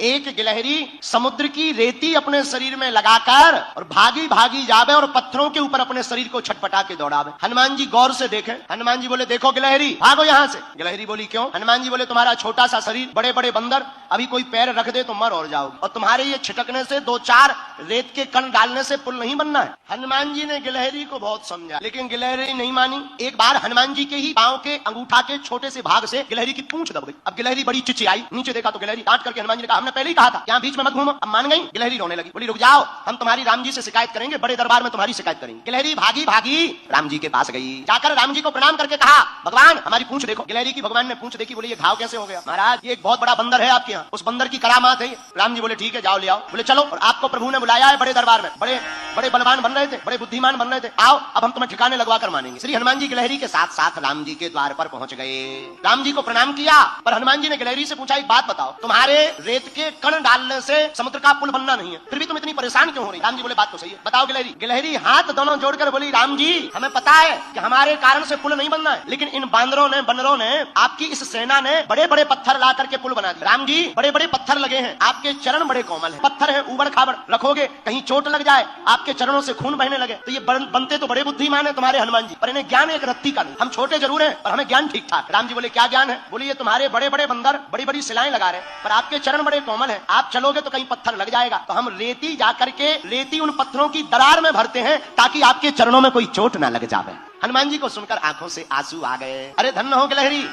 एक गिलहरी समुद्र की रेती अपने शरीर में लगाकर और भागी भागी जावे और पत्थरों के ऊपर अपने शरीर को छटपटा के दौड़ावे। हनुमान जी गौर से देखे, हनुमान जी बोले देखो गिलहरी भागो यहाँ से। गिलहरी बोली क्यों? हनुमान जी बोले तुम्हारा छोटा सा शरीर, बड़े बड़े बंदर, अभी कोई पैर रख दे तो मर और जाओगे, और तुम्हारे ये छिटकने से दो चार रेत के कण डालने से पुल नहीं बनना है। हनुमान जी ने गिलहरी को बहुत समझा, लेकिन गिलहरी नहीं मानी। एक बार हनुमान जी के ही पांव के अंगूठा के छोटे से भाग से गिलहरी की पूंछ दब गई। अब गिलहरी बड़ी चिचियाई, नीचे देखा तो गिलहरी डांट करके हनुमान जी ने कहा हमने पहले ही कहा था यहाँ बीच में मत घूमो। अब मान गई गिलहरी, रोने लगी, बोली रुक जाओ हम तुम्हारी राम जी से शिकायत करेंगे, बड़े दरबार में तुम्हारी शिकायत करेंगे। गिलहरी भागी भागी राम जी के पास गई, जाकर राम जी को प्रणाम करके कहा भगवान हमारी पूंछ देखो। गिलहरी की भगवान ने पूंछ देखी, बोले ये घाव कैसे हो गया? महाराज ये एक बहुत बड़ा बंदर है आपके यहाँ, उस बंदर की करामात है। राम जी बोले ठीक है जाओ ले आओ। बोले चलो, और आपको प्रभु ने बुलाया है बड़े दरबार में, बड़े बड़े बलवान बन रहे थे, बड़े बुद्धिमान बन रहे थे, आओ अब हम तुम्हें ठिकाने लगवा कर मानेंगे। श्री हनुमान जी गिलहरी के साथ साथ राम जी के द्वार पर पहुंच गए। राम जी को प्रणाम किया, पर हनुमान जी ने गिलहरी से पूछा एक बात बताओ, तुम्हारे रेत के कण डालने से समुद्र का पुल बनना नहीं है, फिर भी तुम इतनी परेशान क्यों हो रही? राम जी बोले बात तो सही है, बताओ गिलहरी। गिलहरी हाथ दोनों जोड़कर बोली राम जी हमें पता है कि हमारे कारण से पुल नहीं बनना है, लेकिन इन बांदरों ने, बंदरों ने, आपकी इस सेना ने बड़े बड़े पत्थर ला करके पुल बना दिया। राम जी बड़े बड़े पत्थर लगे हैं, आपके चरण बड़े कोमल हैं, पत्थर है उबड़ खाबड़, रखोगे कहीं चोट लग जाए, आपके चरणों से खून बहने लगे, तो ये बनते तो बड़े बुद्धिमान है तुम्हारे हनुमान जी, पर इन्हें ज्ञान एक रत्ती का नहीं। हम छोटे जरूर हैं पर हमें ज्ञान ठीक ठाक। राम जी बोले क्या ज्ञान है? बोले ये तुम्हारे बड़े बड़े बंदर बड़ी बड़ी शिलाएं लगा रहे हैं, पर आपके चरण बड़े कोमल हैं, आप चलोगे तो कहीं पत्थर लग जाएगा, तो हम रेती जाकर के रेती उन पत्थरों की दरार में भरते हैं ताकि आपके चरणों में कोई चोट ना लग जाए। हनुमान जी को सुनकर आंखों से आंसू आ गए। अरे धन्य हो गिलहरी,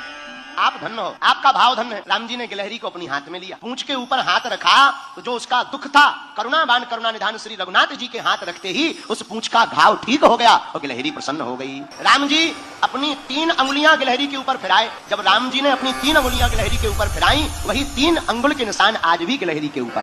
आप धन्य हो, आपका भाव धन्य है। राम जी ने गिलहरी को अपनी हाथ में लिया, पूंछ के ऊपर हाथ रखा तो जो उसका दुख था, करुणावान करुणा निधान श्री रघुनाथ जी के हाथ रखते ही उस पूंछ का घाव ठीक हो गया और गिलहरी प्रसन्न हो गई। राम जी अपनी 3 अंगुलियां गिलहरी के ऊपर फिराए। जब राम जी ने अपनी 3 अंगुलियां गिलहरी के ऊपर फिराई, वही 3 अंगुल के निशान आज भी गिलहरी के ऊपर